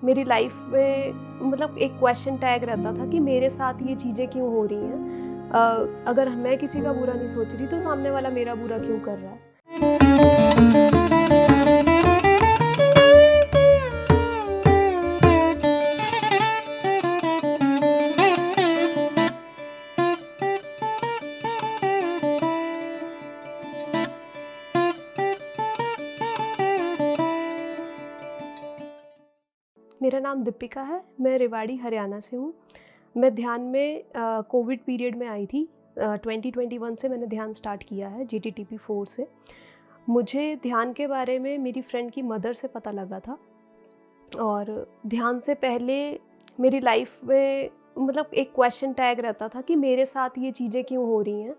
मेरी लाइफ में मतलब एक क्वेश्चन टैग रहता था कि मेरे साथ ये चीज़ें क्यों हो रही हैं। अगर मैं किसी का बुरा नहीं सोच रही तो सामने वाला मेरा बुरा क्यों कर रहा है। मेरा नाम दीपिका है, मैं रेवाड़ी हरियाणा से हूँ। मैं ध्यान में कोविड पीरियड में आई थी। 2021 से मैंने ध्यान स्टार्ट किया है GTTP 4 से। मुझे ध्यान के बारे में मेरी फ्रेंड की मदर से पता लगा था और ध्यान से पहले मेरी लाइफ में मतलब एक क्वेश्चन टैग रहता था कि मेरे साथ ये चीज़ें क्यों हो रही हैं।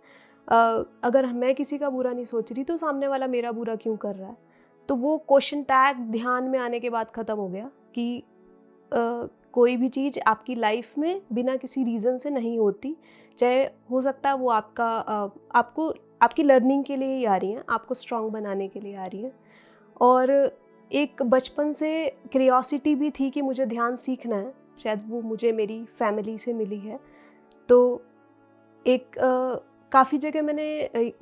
अगर मैं किसी का बुरा नहीं सोच रही तो सामने वाला मेरा बुरा क्यों कर रहा है। तो वो क्वेश्चन टैग ध्यान में आने के बाद ख़त्म हो गया कि कोई भी चीज़ आपकी लाइफ में बिना किसी रीज़न से नहीं होती। चाहे हो सकता है वो आपको आपकी लर्निंग के लिए ही आ रही हैं, आपको स्ट्रॉन्ग बनाने के लिए आ रही हैं। और एक बचपन से क्यूरियोसिटी भी थी कि मुझे ध्यान सीखना है, शायद वो मुझे मेरी फैमिली से मिली है। तो एक काफ़ी जगह मैंने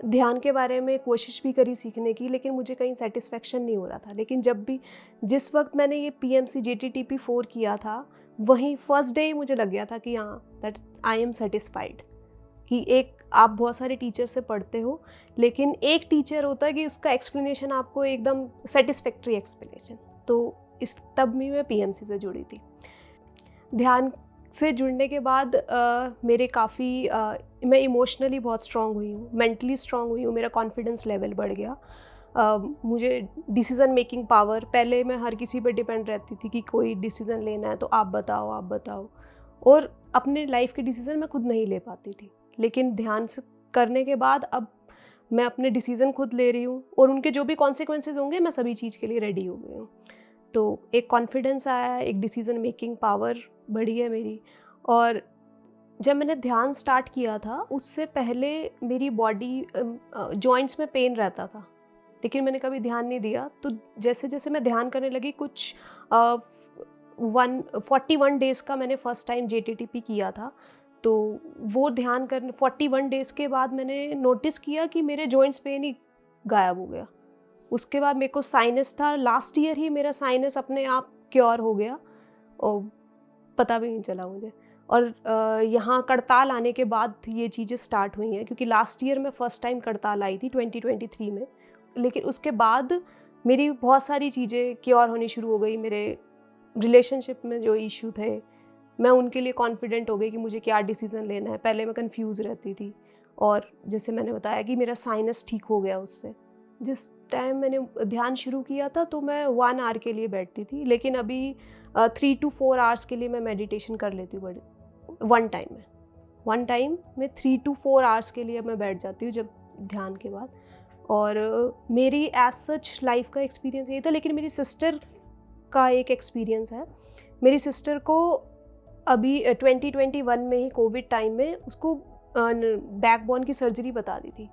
ध्यान के बारे में कोशिश भी करी सीखने की, लेकिन मुझे कहीं सेटिस्फेक्शन नहीं हो रहा था। लेकिन जिस वक्त मैंने ये PMC GTTP 4 किया था, वहीं फर्स्ट डे ही मुझे लग गया था कि हाँ, दैट आई एम सेटिस्फाइड। कि एक आप बहुत सारे टीचर से पढ़ते हो, लेकिन एक टीचर होता है कि उसका एक्सप्लेनेशन आपको एकदम सेटिस्फैक्ट्री एक्सप्लेनेशन। तो तब भी मैं PMC से जुड़ी थी। ध्यान से जुड़ने के बाद मेरे काफ़ी मैं इमोशनली बहुत स्ट्रॉन्ग हुई हूँ, मेंटली स्ट्रॉन्ग हुई हूँ, मेरा कॉन्फिडेंस लेवल बढ़ गया। मुझे डिसीज़न मेकिंग पावर, पहले मैं हर किसी पे डिपेंड रहती थी कि कोई डिसीज़न लेना है तो आप बताओ, और अपने लाइफ के डिसीज़न मैं खुद नहीं ले पाती थी। लेकिन ध्यान से करने के बाद अब मैं अपने डिसीज़न खुद ले रही हूँ और उनके जो भी कॉन्सिक्वेंसेज होंगे मैं सभी चीज़ के लिए रेडी हो गई हूँ। तो एक कॉन्फिडेंस आया है, एक डिसीज़न मेकिंग पावर बढ़ी है मेरी। और जब मैंने ध्यान स्टार्ट किया था उससे पहले मेरी बॉडी जॉइंट्स में पेन रहता था, लेकिन मैंने कभी ध्यान नहीं दिया। तो जैसे जैसे मैं ध्यान करने लगी, कुछ 41 डेज़ का मैंने फ़र्स्ट टाइम JTTP किया था। तो वो ध्यान करने 41 डेज़ के बाद मैंने नोटिस किया कि मेरे जॉइंट्स पेन ही गायब हो गया। उसके बाद मेरे को साइनस था, लास्ट ईयर ही मेरा साइनस अपने आप क्योर हो गया और पता भी नहीं चला मुझे। और यहाँ करताल आने के बाद ये चीज़ें स्टार्ट हुई हैं, क्योंकि लास्ट ईयर मैं फ़र्स्ट टाइम करताल आई थी 2023 में। लेकिन उसके बाद मेरी बहुत सारी चीज़ें क्योर होनी शुरू हो गई। मेरे रिलेशनशिप में जो इशू थे, मैं उनके लिए कॉन्फिडेंट हो गई कि मुझे क्या डिसीज़न लेना है। पहले मैं कन्फ्यूज़ रहती थी, और जैसे मैंने बताया कि मेरा साइनस ठीक हो गया उससे। जिस टाइम मैंने ध्यान शुरू किया था तो मैं 1 आवर के लिए बैठती थी, लेकिन अभी 3 to 4 आवर्स के लिए मैं मेडिटेशन कर लेती हूँ वन टाइम में 3 to 4 आवर्स के लिए मैं बैठ जाती हूँ जब ध्यान के बाद। और मेरी एज सच लाइफ का एक्सपीरियंस यही था। लेकिन मेरी सिस्टर का एक एक्सपीरियंस है। मेरी सिस्टर को अभी 2021 में ही कोविड टाइम में उसको बैकबोन की सर्जरी बता दी थी।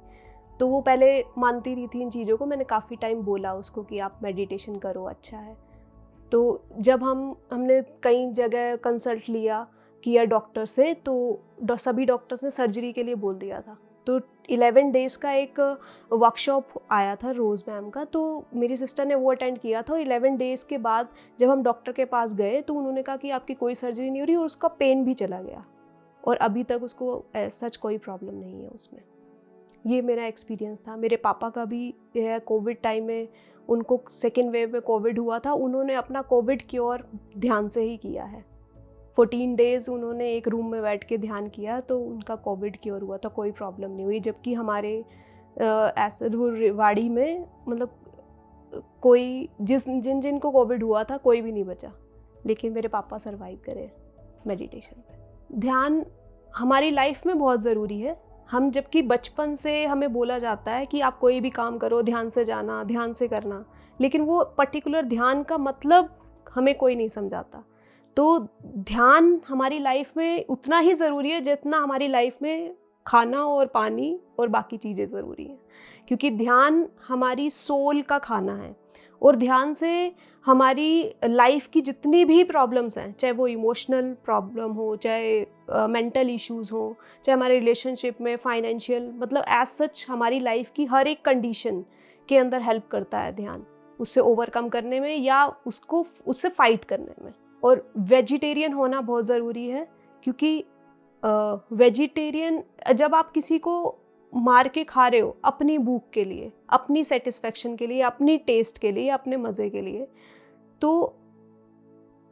तो वो पहले मानती नहीं थी इन चीज़ों को। मैंने काफ़ी टाइम बोला उसको कि आप मेडिटेशन करो, अच्छा है। तो जब हमने कई जगह कंसल्ट किया डॉक्टर से, तो सभी डॉक्टर्स ने सर्जरी के लिए बोल दिया था। तो 11 डेज़ का एक वर्कशॉप आया था रोज़ मैम का, तो मेरी सिस्टर ने वो अटेंड किया था। और 11 डेज़ के बाद जब हम डॉक्टर के पास गए तो उन्होंने कहा कि आपकी कोई सर्जरी नहीं हो रही, और उसका पेन भी चला गया, और अभी तक उसको सच कोई प्रॉब्लम नहीं है उसमें। ये मेरा एक्सपीरियंस था। मेरे पापा का भी है, कोविड टाइम में उनको सेकेंड वेव में कोविड हुआ था। उन्होंने अपना कोविड क्योर ध्यान से ही किया है। 14 डेज़ उन्होंने एक रूम में बैठ के ध्यान किया, तो उनका कोविड क्योर हुआ था, कोई प्रॉब्लम नहीं हुई। जबकि हमारे ऐसे वो रेवाड़ी में मतलब कोई जिनको कोविड हुआ था कोई भी नहीं बचा, लेकिन मेरे पापा सर्वाइव करे मेडिटेशन से। ध्यान हमारी लाइफ में बहुत ज़रूरी है। हम जबकि बचपन से हमें बोला जाता है कि आप कोई भी काम करो ध्यान से जाना, ध्यान से करना, लेकिन वो पर्टिकुलर ध्यान का मतलब हमें कोई नहीं समझाता। तो ध्यान हमारी लाइफ में उतना ही ज़रूरी है जितना हमारी लाइफ में खाना और पानी और बाकी चीज़ें ज़रूरी हैं, क्योंकि ध्यान हमारी सोल का खाना है। और ध्यान से हमारी लाइफ की जितनी भी प्रॉब्लम्स हैं, चाहे वो इमोशनल प्रॉब्लम हो, चाहे मेंटल इश्यूज़ हो, चाहे हमारे रिलेशनशिप में फाइनेंशियल, मतलब एज सच हमारी लाइफ की हर एक कंडीशन के अंदर हेल्प करता है ध्यान, उससे ओवरकम करने में या उससे फाइट करने में। और वेजिटेरियन होना बहुत ज़रूरी है, क्योंकि वेजिटेरियन जब आप किसी को मार के खा रहे हो अपनी भूख के लिए, अपनी सेटिस्फेक्शन के लिए, अपनी टेस्ट के लिए, अपने मज़े के लिए, तो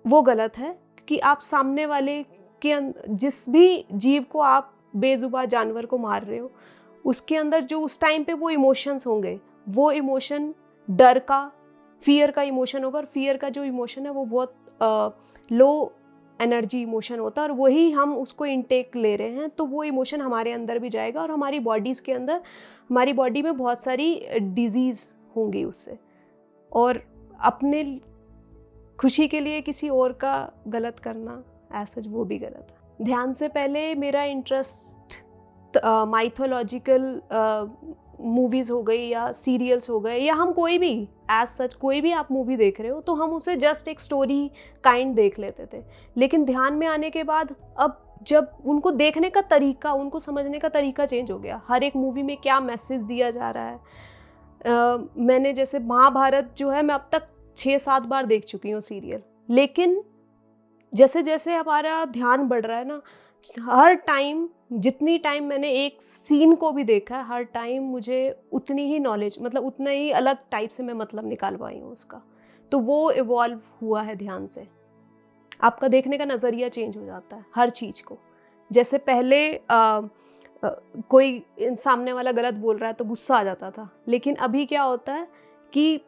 वो गलत है। कि आप सामने वाले के जिस भी जीव को आप बेजुबान जानवर को मार रहे हो, उसके अंदर जो उस टाइम पे वो इमोशंस होंगे, वो इमोशन डर का, फियर का इमोशन होगा। और फियर का जो इमोशन है वो बहुत लो एनर्जी इमोशन होता है, और वही हम उसको इनटेक ले रहे हैं, तो वो इमोशन हमारे अंदर भी जाएगा और हमारी बॉडीज़ के अंदर, हमारी बॉडी में बहुत सारी डिजीज़ होंगी उससे। और अपने खुशी के लिए किसी और का गलत करना, ऐसा वो भी गलत है। ध्यान से पहले मेरा इंटरेस्ट माइथोलॉजिकल मूवीज़ हो गई या सीरियल्स हो गए, या हम कोई भी एज सच कोई भी आप मूवी देख रहे हो तो हम उसे जस्ट एक स्टोरी काइंड देख लेते थे। लेकिन ध्यान में आने के बाद अब जब उनको देखने का तरीका, उनको समझने का तरीका चेंज हो गया। हर एक मूवी में क्या मैसेज दिया जा रहा है। मैंने जैसे महाभारत जो है, मैं अब तक 6-7 बार देख चुकी हूँ सीरियल। लेकिन जैसे जैसे हमारा ध्यान बढ़ रहा है ना, हर टाइम, जितनी टाइम मैंने एक सीन को भी देखा है, हर टाइम मुझे उतनी ही नॉलेज, मतलब उतना ही अलग टाइप से मैं मतलब निकाल पाई हूँ उसका। तो वो इवॉल्व हुआ है ध्यान से। आपका देखने का नज़रिया चेंज हो जाता है हर चीज़ को। जैसे पहले कोई सामने वाला गलत बोल रहा है तो गुस्सा आ जाता था, लेकिन अभी क्या होता है कि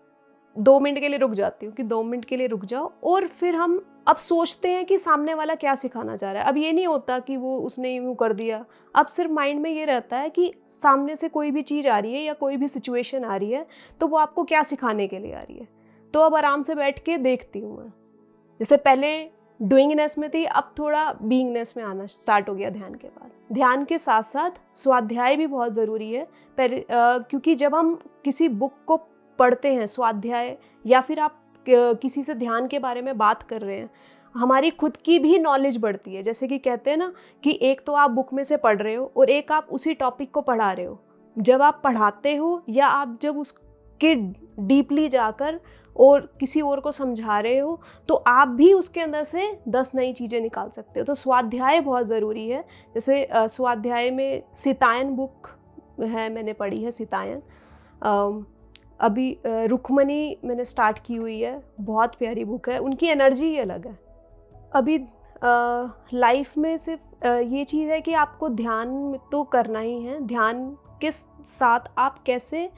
2 मिनट के लिए रुक जाती हूँ कि 2 मिनट के लिए रुक जाओ, और फिर हम अब सोचते हैं कि सामने वाला क्या सिखाना चाह रहा है। अब ये नहीं होता कि वो उसने यूँ कर दिया, अब सिर्फ माइंड में ये रहता है कि सामने से कोई भी चीज़ आ रही है या कोई भी सिचुएशन आ रही है तो वो आपको क्या सिखाने के लिए आ रही है। तो अब आराम से बैठ के देखती हूँ मैं। जैसे पहले डूइंगनेस में थी, अब थोड़ा बीइंगनेस में आना स्टार्ट हो गया ध्यान के बाद। ध्यान के साथ साथ स्वाध्याय भी बहुत ज़रूरी है। क्योंकि जब हम किसी बुक को पढ़ते हैं, स्वाध्याय, या फिर आप किसी से ध्यान के बारे में बात कर रहे हैं, हमारी खुद की भी नॉलेज बढ़ती है। जैसे कि कहते हैं ना कि एक तो आप बुक में से पढ़ रहे हो और एक आप उसी टॉपिक को पढ़ा रहे हो। जब आप पढ़ाते हो या आप जब उसके डीपली जाकर और किसी और को समझा रहे हो, तो आप भी उसके अंदर से 10 नई चीज़ें निकाल सकते हो। तो स्वाध्याय बहुत ज़रूरी है। जैसे स्वाध्याय में सितायन बुक है, मैंने पढ़ी है सितायन। अभी रुक्मणी मैंने स्टार्ट की हुई है, बहुत प्यारी बुक है, उनकी एनर्जी ही अलग है। अभी लाइफ में सिर्फ ये चीज़ है कि आपको ध्यान तो करना ही है। ध्यान के साथ आप कैसे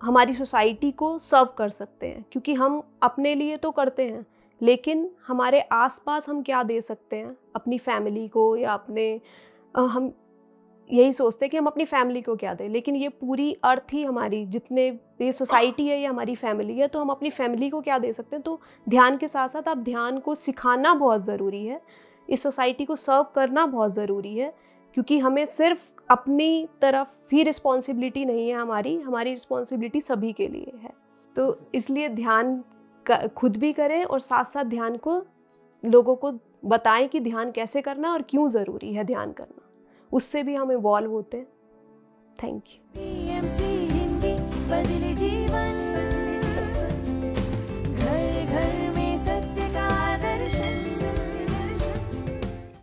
हमारी सोसाइटी को सर्व कर सकते हैं, क्योंकि हम अपने लिए तो करते हैं, लेकिन हमारे आसपास हम क्या दे सकते हैं अपनी फैमिली को, या अपने हम यही सोचते हैं कि हम अपनी फैमिली को क्या दें, लेकिन ये पूरी अर्थ ही हमारी, जितने ये सोसाइटी है, ये हमारी फैमिली है, तो हम अपनी फैमिली को क्या दे सकते हैं। तो ध्यान के साथ साथ आप ध्यान को सिखाना बहुत ज़रूरी है, इस सोसाइटी को सर्व करना बहुत ज़रूरी है, क्योंकि हमें सिर्फ अपनी तरफ ही रिस्पॉन्सिबिलिटी नहीं है, हमारी रिस्पॉन्सिबिलिटी सभी के लिए है। तो इसलिए ध्यान खुद भी करें और साथ साथ ध्यान को लोगों को बताएं कि ध्यान कैसे करना और क्यों ज़रूरी है ध्यान करना। उससे भी हम इवॉल्व होते हैं। Thank you.